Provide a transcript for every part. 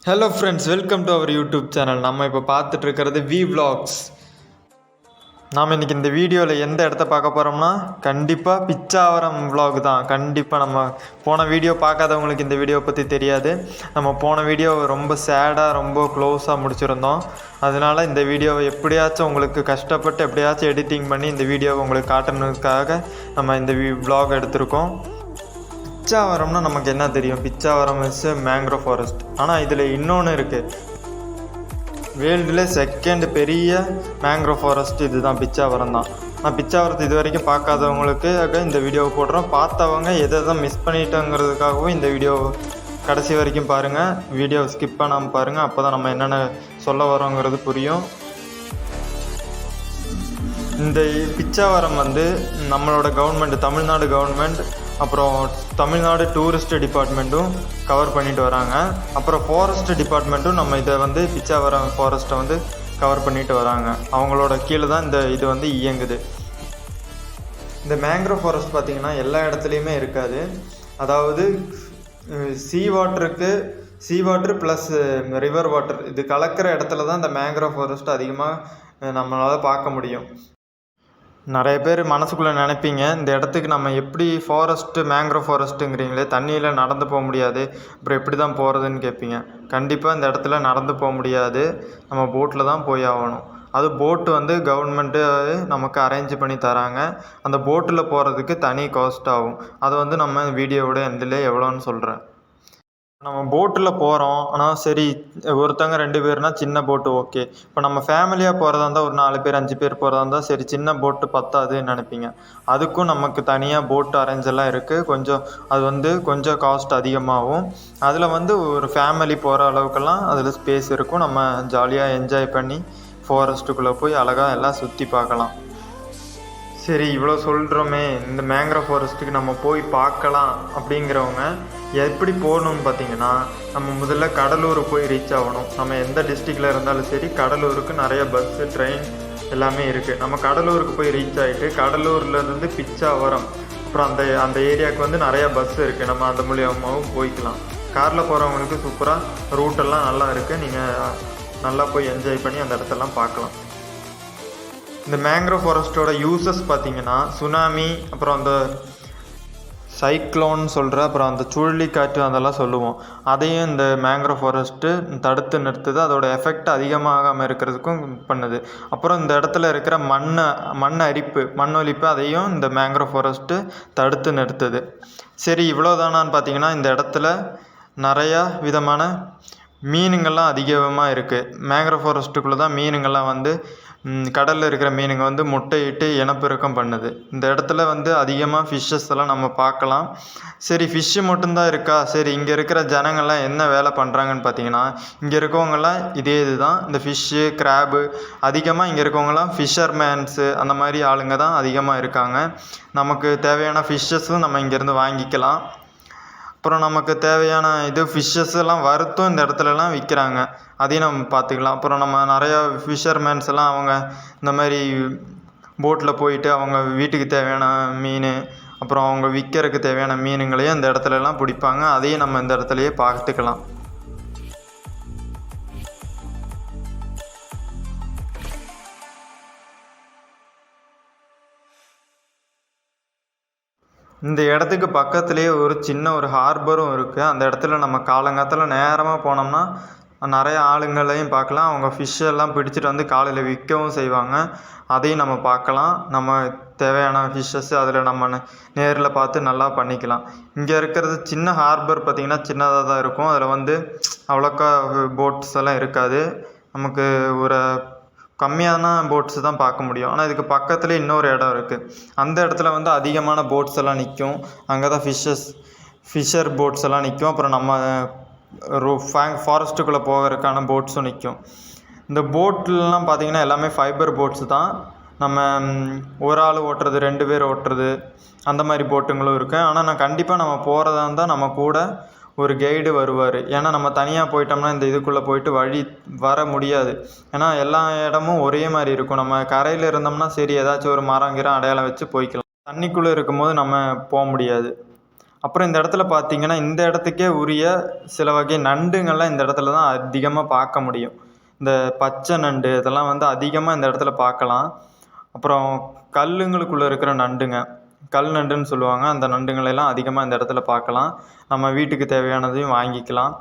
Hello friends, welcome to our YouTube channel. நம்ம இப்போ பார்த்துட்டு இருக்கிறது Vlogs. நாம் இன்றைக்கி இந்த வீடியோவில் எந்த இடத்த பார்க்க போகிறோம்னா கண்டிப்பாக பிச்சாவரம் vlog தான். கண்டிப்பாக நம்ம போன வீடியோ பார்க்காதவங்களுக்கு இந்த வீடியோ பற்றி தெரியாது. நம்ம போன வீடியோ ரொம்ப சேடாக ரொம்ப க்ளோஸாக முடிச்சிருந்தோம். அதனால் இந்த வீடியோவை எப்படியாச்சும் உங்களுக்கு கஷ்டப்பட்டு எப்படியாச்சும் எடிட்டிங் பண்ணி இந்த வீடியோவை உங்களுக்கு காட்டுறதுக்காக நம்ம இந்த vlog எடுத்திருக்கோம். பிச்சாவரம்னா நமக்கு என்ன தெரியும்? Pichavaram is mangrove forest. ஆனால் இதில் இன்னொன்று இருக்குது. வேர்ல்டில் செகண்ட் பெரிய மேங்க்ரோவ் ஃபாரஸ்ட் இது தான், பிச்சாவரம் தான். நான் பிச்சாவரத்தை இது வரைக்கும் பார்க்காதவங்களுக்கு இந்த வீடியோவை போடுறோம். பார்த்தவங்க எதை தான் மிஸ் பண்ணிட்டோங்கிறதுக்காகவும் இந்த வீடியோ கடைசி வரைக்கும் பாருங்கள். வீடியோ ஸ்கிப் பண்ணாமல் பாருங்கள். அப்போ தான் நம்ம என்னென்ன சொல்ல வரோங்கிறது புரியும். இந்த பிச்சாவரம் நம்மளோட கவர்மெண்ட், தமிழ்நாடு கவர்மெண்ட், அப்புறம் தமிழ்நாடு டூரிஸ்ட் டிபார்ட்மெண்ட்டும் கவர் பண்ணிட்டு வராங்க. அப்புறம் ஃபாரஸ்ட் டிபார்ட்மெண்ட்டும் நம்ம இதை பிச்சாவரம் ஃபாரஸ்ட்டை கவர் பண்ணிட்டு வராங்க. அவங்களோட கீழே தான் இது இயங்குது. இந்த மேங்க்ரோவ் ஃபாரஸ்ட் பார்த்திங்கன்னா எல்லா இடத்துலையுமே இருக்காது. அதாவது sea water plus river water இது கலக்கிற இடத்துல தான் இந்த மேங்க்ரோவ் ஃபாரஸ்ட் அதிகமாக நம்மளால் பார்க்க முடியும். நிறைய பேர் மனசுக்குள்ளே நினைப்பீங்க, இந்த இடத்துக்கு நம்ம எப்படி மேங்க்ரோவ் ஃபாரஸ்ட்டுங்கிறீங்களே, தண்ணியில் நடந்து போக முடியாது, அப்புறம் எப்படி தான் போகிறதுன்னு கேட்பீங்க. கண்டிப்பாக இந்த இடத்துல நடந்து போக முடியாது. நம்ம போட்டில் தான் போய் ஆகணும். அது போட்டு கவர்மெண்ட்டு நமக்கு அரேஞ்ச் பண்ணி தராங்க. அந்த போட்டில் போகிறதுக்கு தனி காஸ்ட் ஆகும். அது நம்ம வீடியோவோட எண்டில் எவ்வளோன்னு சொல்கிறேன். நம்ம போட்டில் போகிறோம். ஆனால் சரி, ஒருத்தவங்க 2 பேர்னால் சின்ன போட்டு ஓகே. இப்போ நம்ம ஃபேமிலியாக போகிறதா இருந்தால் ஒரு 4 பேர் 5 பேர் போகிறதா இருந்தால் சரி, சின்ன போட்டு பத்தாதுன்னு நினைப்பீங்க. அதுக்கும் நமக்கு தனியாக போட்டு அரேஞ்செல்லாம் இருக்குது. அது கொஞ்சம் காஸ்ட் அதிகமாகும். அதில் ஒரு ஃபேமிலி போகிற அளவுக்கெல்லாம் அதில் ஸ்பேஸ் இருக்கும். நம்ம ஜாலியாக என்ஜாய் பண்ணி ஃபாரஸ்ட்டுக்குள்ளே போய் அழகாக எல்லாம் சுற்றி பார்க்கலாம். சரி, இவ்வளோ சொல்கிறோமே, இந்த மேங்க்ரோவ் ஃபாரஸ்ட்டுக்கு நம்ம போய் பார்க்கலாம் அப்படிங்கிறவங்க எப்படி போகணுன்னு பார்த்தீங்கன்னா, நம்ம முதல்ல கடலூர் போய் ரீச் ஆகணும். நம்ம எந்த டிஸ்ட்ரிக்டில் இருந்தாலும் சரி, கடலூருக்கு நிறைய பஸ்ஸு, ட்ரெயின் எல்லாமே இருக்குது. நம்ம கடலூருக்கு போய் ரீச் ஆகிட்டு கடலூர்லேருந்து பிச்சாவரம், அப்புறம் அந்த ஏரியாவுக்கு நிறையா பஸ் இருக்குது. நம்ம அந்த மூலியமாகவும் போய்க்கலாம். காரில் போகிறவங்களுக்கு சூப்பராக ரூட்டெல்லாம் நல்லா இருக்குது. நீங்கள் நல்லா போய் என்ஜாய் பண்ணி அந்த இடத்தெல்லாம் பார்க்கலாம். இந்த மேங்க்ரோவ் ஃபாரஸ்ட்டோட யூசஸ் பார்த்திங்கன்னா, சுனாமி, அப்புறம் அந்த சைக்ளோன் அப்புறம் அந்த சுழலிக்காற்று அதெல்லாம் சொல்லுவோம். அதையும் இந்த மேங்க்ரோவ் ஃபாரஸ்ட்டு தடுத்து நிறுத்துது. அதோட எஃபெக்ட் அதிகமாகாமல் இருக்கிறதுக்கும் பண்ணுது. அப்புறம் இந்த இடத்துல இருக்கிற மண்ணொலிப்பு அதையும் இந்த மேங்க்ரோவ் ஃபாரஸ்ட்டு தடுத்து நிறுத்துது. சரி, இவ்வளோதானான்னு பார்த்தீங்கன்னா, இந்த இடத்துல நிறையா விதமான மீனுங்கள்லாம் அதிகமாக இருக்குது. மேங்க்ரோவ் ஃபாரஸ்ட்டுக்குள்ளே தான் மீனுங்கள்லாம் கடலில் இருக்கிற மீனுங்க முட்டையிட்டு இனப்பெருக்கம் பண்ணுது. இந்த இடத்துல அதிகமாக ஃபிஷ்ஷஸ் எல்லாம் நம்ம பார்க்கலாம். சரி, ஃபிஷ்ஷு மட்டும்தான் இருக்கா? சரி, இங்கே இருக்கிற ஜனங்கள்லாம் என்ன வேலை பண்ணுறாங்கன்னு பார்த்தீங்கன்னா, இங்கே இருக்கவங்கலாம் இது தான், இந்த ஃபிஷ்ஷு, கிராபு அதிகமாக இங்கே இருக்கவங்கலாம் ஃபிஷர்மேன்ஸு அந்த மாதிரி ஆளுங்க தான் அதிகமாக இருக்காங்க. நமக்கு தேவையான ஃபிஷ்ஷஸும் நம்ம இங்கேருந்து வாங்கிக்கலாம். அப்புறம் நமக்கு தேவையான ஃபிஷ்ஷஸ் எல்லாம் வறுத்தும் இந்த இடத்துலலாம் விற்கிறாங்க. அதையும் நம்ம பார்த்துக்கலாம். அப்புறம் நம்ம நிறையா ஃபிஷர்மேன்ஸ் எல்லாம் அவங்க இந்த மாதிரி போட்டில் போயிட்டு அவங்க வீட்டுக்கு தேவையான மீன், அப்புறம் அவங்க விற்கிறதுக்கு தேவையான மீனுங்களையும் இந்த இடத்துலலாம் பிடிப்பாங்க. அதையும் நம்ம இந்த இடத்துலையே பார்த்துக்கலாம். இந்த இடத்துக்கு பக்கத்துலேயே ஒரு சின்ன ஹார்பரும் இருக்குது. அந்த இடத்துல நம்ம காலங்காலத்தில் நேரமாக போனோம்னா நிறைய ஆளுங்களையும் பார்க்கலாம். அவங்க ஃபிஷ்ஷெல்லாம் பிடிச்சிட்டு காலையில் விற்கவும் செய்வாங்க. அதையும் நம்ம பார்க்கலாம். நம்ம தேவையான ஃபிஷ்ஷஸ் அதில் நம்ம நேரில் பார்த்து நல்லா பண்ணிக்கலாம். இங்கே இருக்கிறது சின்ன ஹார்பர் பார்த்திங்கன்னா சின்னதாக தான் இருக்கும். அதில் அவ்வளோக்கா போட்ஸ் எல்லாம் இருக்காது. நமக்கு ஒரு கம்மியான போட்ஸு தான் பார்க்க முடியும். ஆனால் இதுக்கு பக்கத்தில் இன்னொரு இடம் இருக்குது. அந்த இடத்துல அதிகமான போட்ஸ் எல்லாம் நிற்கும். அங்கே தான் ஃபிஷர் போட்ஸ் எல்லாம் நிற்கும். அப்புறம் நம்ம ஃபாரஸ்ட்டுக்குள்ளே போகிறதுக்கான போட்ஸும் நிற்கும். இந்த போட்லாம் பார்த்திங்கன்னா எல்லாமே ஃபைபர் போட்ஸு தான். நம்ம ஒரு ஆள் ஓட்டுறது, 2 பேர் ஓட்டுறது, அந்த மாதிரி போட்டுங்களும் இருக்குது. ஆனால் கண்டிப்பாக நம்ம போகிறதா இருந்தால் நம்ம கூட ஒரு கைடு வருவார். ஏன்னா நம்ம தனியாக போயிட்டோம்னா இந்த இதுக்குள்ளே போயிட்டு வழி வர முடியாது. ஏன்னா எல்லா இடமும் ஒரே மாதிரி இருக்கும். நம்ம கரையில் இருந்தோம்னா சரி, ஏதாச்சும் ஒரு மரம் அடையாளம் வச்சு போய்க்கலாம். தண்ணிக்குள்ளே இருக்கும்போது நம்ம போக முடியாது. அப்புறம் இந்த இடத்துல பார்த்தீங்கன்னா இந்த இடத்துக்கே உரிய சில வகை நண்டுங்கள்லாம் இந்த இடத்துல தான் அதிகமாக பார்க்க முடியும். இந்த பச்சை நண்டு இதெல்லாம் வந்து அதிகமாக இந்த இடத்துல பார்க்கலாம். அப்புறம் கல்லுங்களுக்குள்ளே இருக்கிற நண்டுங்க, கல் நண்டுன்னு சொல்லுவாங்க, அந்த நண்டுங்களெல்லாம் அதிகமாக இந்த இடத்துல பார்க்கலாம். நம்ம வீட்டுக்கு தேவையானதையும் வாங்கிக்கலாம்.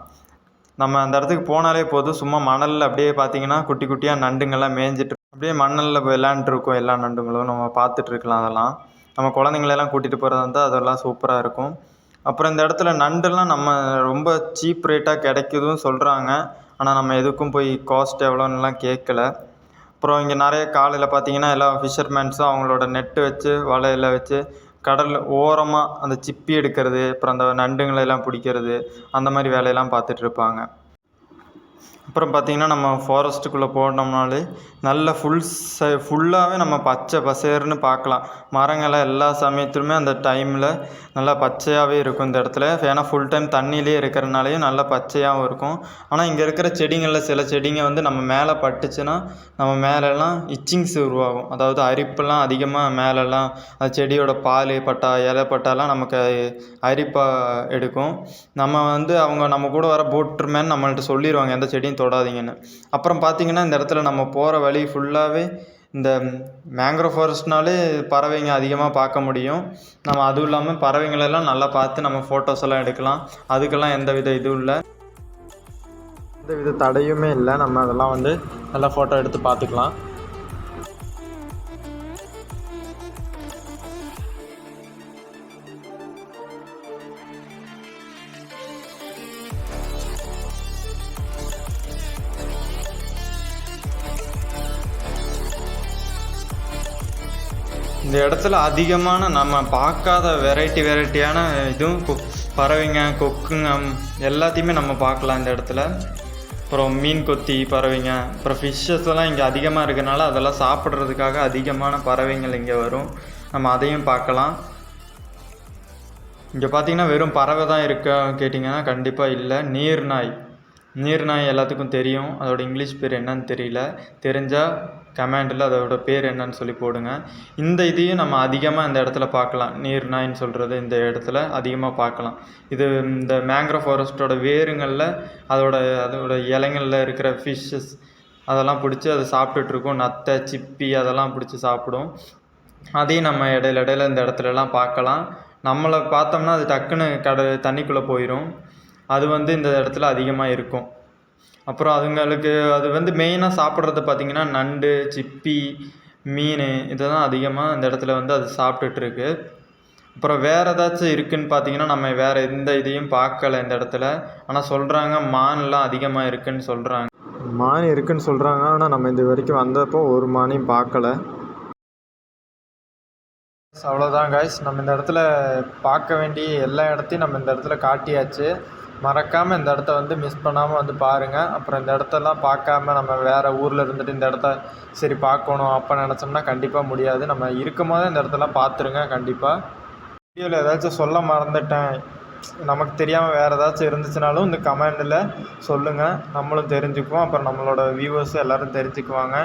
நம்ம அந்த இடத்துக்கு போனாலே போதும், சும்மா மணலில் அப்படியே பார்த்தீங்கன்னா குட்டி குட்டியாக நண்டுங்கள்லாம் மேய்ஞ்சிட்டு அப்படியே மணலில் விளையாண்டுருக்கும். எல்லா நண்டுங்களும் நம்ம பார்த்துட்ருக்கலாம். அதெல்லாம் நம்ம குழந்தைங்களெல்லாம் கூட்டிகிட்டு போகிறதா இருந்தால் அதெல்லாம் சூப்பராக இருக்கும். அப்புறம் இந்த இடத்துல நண்டுலாம் நம்ம ரொம்ப சீப் ரேட்டாக கிடைக்குதுன்னு சொல்கிறாங்க. ஆனால் நம்ம எதுக்கும் போய் காஸ்ட் எவ்வளோன்னுலாம் கேட்கல. அப்புறம் இங்கே நிறைய காலையில் பார்த்தீங்கன்னா எல்லா ஃபிஷர்மேன்ஸும் அவங்களோட நெட்டு வச்சு வலையில் வச்சு கடலில் ஓரமாக அந்த சிப்பி எடுக்கிறது, அப்புறம் அந்த நண்டுங்களெல்லாம் பிடிக்கிறது, அந்த மாதிரி வேலையெல்லாம் பார்த்துட்ருப்பாங்க. அப்புறம் பார்த்திங்கன்னா நம்ம ஃபாரஸ்ட்டுக்குள்ளே போனோம்னாலே நல்ல ஃபுல்லாகவே நம்ம பச்சை பசேர்னு பார்க்கலாம். மரங்களை எல்லா சமயத்துலையுமே அந்த டைமில் நல்லா பச்சையாகவே இருக்கும் இந்த இடத்துல. ஏன்னா ஃபுல் டைம் தண்ணியிலே இருக்கிறனாலையும் நல்லா பச்சையாகவும் இருக்கும். ஆனால் இங்கே இருக்கிற செடிங்களில் சில செடிங்க வந்து நம்ம மேலே பட்டுச்சுன்னா நம்ம மேலெல்லாம் இச்சிங்ஸ் உருவாகும். அதாவது அரிப்பெல்லாம் அதிகமாக மேலெல்லாம் அந்த செடியோட பால் பட்டா இலை பட்டாலாம் நமக்கு அரிப்பாக எடுக்கும். நம்ம வந்து அவங்க நம்ம கூட வர போட்ருமேன்னு நம்மள்ட்ட சொல்லிடுவாங்க எந்த செடியும் தொடாதீங்கன்னு. அப்புறம் பார்த்திங்கன்னா இந்த இடத்துல நம்ம போகிற வழி ஃபுல்லாகவே இந்த மேங்க்ரோவ் ஃபாரஸ்ட்னாலே பறவைங்க அதிகமாக பார்க்க முடியும். நம்ம அதுவும் இல்லாமல் பறவைங்களெல்லாம் நல்லா பார்த்து நம்ம ஃபோட்டோஸ் எல்லாம் எடுக்கலாம். அதுக்கெல்லாம் எந்தவித இதுவும் இல்லை, எந்தவித தடையுமே இல்லை. நம்ம அதெல்லாம் வந்து நல்லா ஃபோட்டோ எடுத்து பார்த்துக்கலாம். இந்த இடத்துல அதிகமான நம்ம பார்க்காத வெரைட்டியான இதுவும் பறவைங்க, கொக்குங்க எல்லாத்தையுமே நம்ம பார்க்கலாம் இந்த இடத்துல. அப்புறம் மீன் கொத்தி பறவைங்க, அப்புறம் ஃபிஷ்ஷஸ் எல்லாம் இங்கே அதிகமாக இருக்கிறனால அதெல்லாம் சாப்பிட்றதுக்காக அதிகமான பறவைங்கள் இங்கே வரும். நம்ம அதையும் பார்க்கலாம். இங்கே பார்த்திங்கன்னா வெறும் பறவை தான் இருக்கா கேட்டிங்கன்னா கண்டிப்பாக இல்லை. நீர்நாய் எல்லாத்துக்கும் தெரியும். அதோட இங்கிலீஷ் பேர் என்னன்னு தெரியல. தெரிஞ்சால் கமெண்டில் அதோட பேர் என்னன்னு சொல்லி போடுங்க. இந்த இதையும் நம்ம அதிகமாக இந்த இடத்துல பார்க்கலாம். நீர்நாயின்னு சொல்கிறது இந்த இடத்துல அதிகமாக பார்க்கலாம். இது இந்த மேங்க்ரோவ் ஃபாரஸ்ட்டோட வேருங்களில் அதோட இலைங்களில் இருக்கிற ஃபிஷ்ஷஸ் அதெல்லாம் பிடிச்சி அதை சாப்பிட்டுட்ருக்கோம். நத்தை, சிப்பி அதெல்லாம் பிடிச்சி சாப்பிடும். அதையும் நம்ம இடையில இந்த இடத்துலலாம் பார்க்கலாம். நம்மளை பார்த்தோம்னா அது டக்குன்னு தண்ணிக்குள்ளே போயிடும். அது வந்து இந்த இடத்துல அதிகமாக இருக்கும். அப்புறம் அதுங்களுக்கு அது வந்து மெயினாக சாப்பிட்றது பார்த்திங்கன்னா நண்டு, சிப்பி, மீன் இதை தான் அதிகமாக இந்த இடத்துல வந்து அது சாப்பிட்டுட்ருக்கு. அப்புறம் வேறு ஏதாச்சும் இருக்குதுன்னு பார்த்திங்கன்னா நம்ம வேறு எந்த இதையும் பார்க்கல இந்த இடத்துல. ஆனால் சொல்கிறாங்க மான்லாம் அதிகமாக இருக்குதுன்னு சொல்கிறாங்க. மான் இருக்குதுன்னு சொல்கிறாங்க. ஆனால் நம்ம இது வரைக்கும் வந்தப்போ ஒரு மானையும் பார்க்கல. அவ்வளோதான் காய்ஸ், நம்ம இந்த இடத்துல பார்க்க வேண்டிய எல்லா இடத்தையும் நம்ம இந்த இடத்துல காட்டியாச்சு. மறக்காமல் இந்த இடத்த வந்து மிஸ் பண்ணாமல் வந்து பாருங்கள். அப்புறம் இந்த இடத்தெல்லாம் பார்க்காம நம்ம வேறு ஊரில் இருந்துட்டு இந்த இடத்த சரி பார்க்கணும் அப்போ நினச்சோம்னா கண்டிப்பாக முடியாது. நம்ம இருக்கும் போதே இந்த இடத்தெல்லாம் பார்த்துருங்க. கண்டிப்பாக வீடியோவில் ஏதாச்சும் சொல்ல மறந்துட்டேன், நமக்கு தெரியாமல் வேறு ஏதாச்சும் இருந்துச்சுனாலும் இந்த கமெண்டில் சொல்லுங்கள், நம்மளும் தெரிஞ்சுக்குவோம். அப்புறம் நம்மளோட வியூவர்ஸும் எல்லோரும் தெரிஞ்சுக்குவாங்க.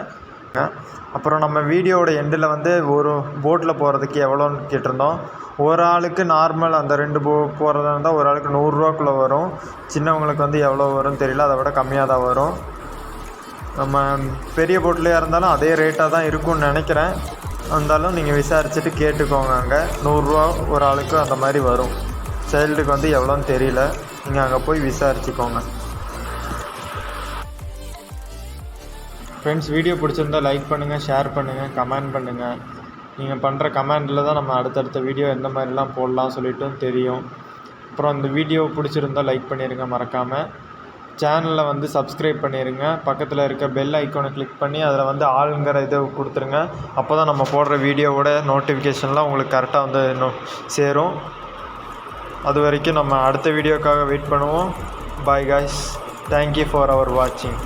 அப்புறம் நம்ம வீடியோவோட எண்டில் வந்து ஒரு போட்டில் போகிறதுக்கு எவ்வளோன்னு கேட்டிருந்தோம். ஒரு ஆளுக்கு நார்மல் அந்த 2 போகிறதா இருந்தால் ஒரு ஆளுக்கு 100 ரூபாக்குள்ளே வரும். சின்னவங்களுக்கு வந்து எவ்வளோ வரும்னு தெரியல, அதை விட கம்மியாக தான் வரும். நம்ம பெரிய போட்லேயே இருந்தாலும் அதே ரேட்டாக தான் இருக்கும்னு நினைக்கிறேன். இருந்தாலும் நீங்கள் விசாரிச்சுட்டு கேட்டுக்கோங்க. அங்கே 100 ரூபா ஒரு ஆளுக்கு அந்த மாதிரி வரும். சைல்டுக்கு வந்து எவ்வளோன்னு தெரியல, நீங்கள் அங்கே போய் விசாரிச்சுக்கோங்க. ஃப்ரெண்ட்ஸ், வீடியோ பிடிச்சிருந்தால் லைக் பண்ணுங்கள், ஷேர் பண்ணுங்கள், கமெண்ட் பண்ணுங்கள். நீங்கள் பண்ணுற கமெண்டில் தான் நம்ம அடுத்தடுத்த வீடியோ எந்த மாதிரிலாம் போடலாம் சொல்லிட்டும் தெரியும். அப்புறம் இந்த வீடியோ பிடிச்சிருந்தால் லைக் பண்ணிடுங்க. மறக்காமல் சேனலில் வந்து சப்ஸ்கிரைப் பண்ணிடுங்க. பக்கத்தில் இருக்க பெல் ஐக்கானை கிளிக் பண்ணி அதில் வந்து ஆளுங்கிற இதை கொடுத்துருங்க. அப்போ தான் நம்ம போடுற வீடியோவோட நோட்டிஃபிகேஷன்லாம் உங்களுக்கு கரெக்டாக வந்து சேரும். அது வரைக்கும் நம்ம அடுத்த வீடியோக்காக வெயிட் பண்ணுவோம். Bye guys, thank you for our வாட்சிங்.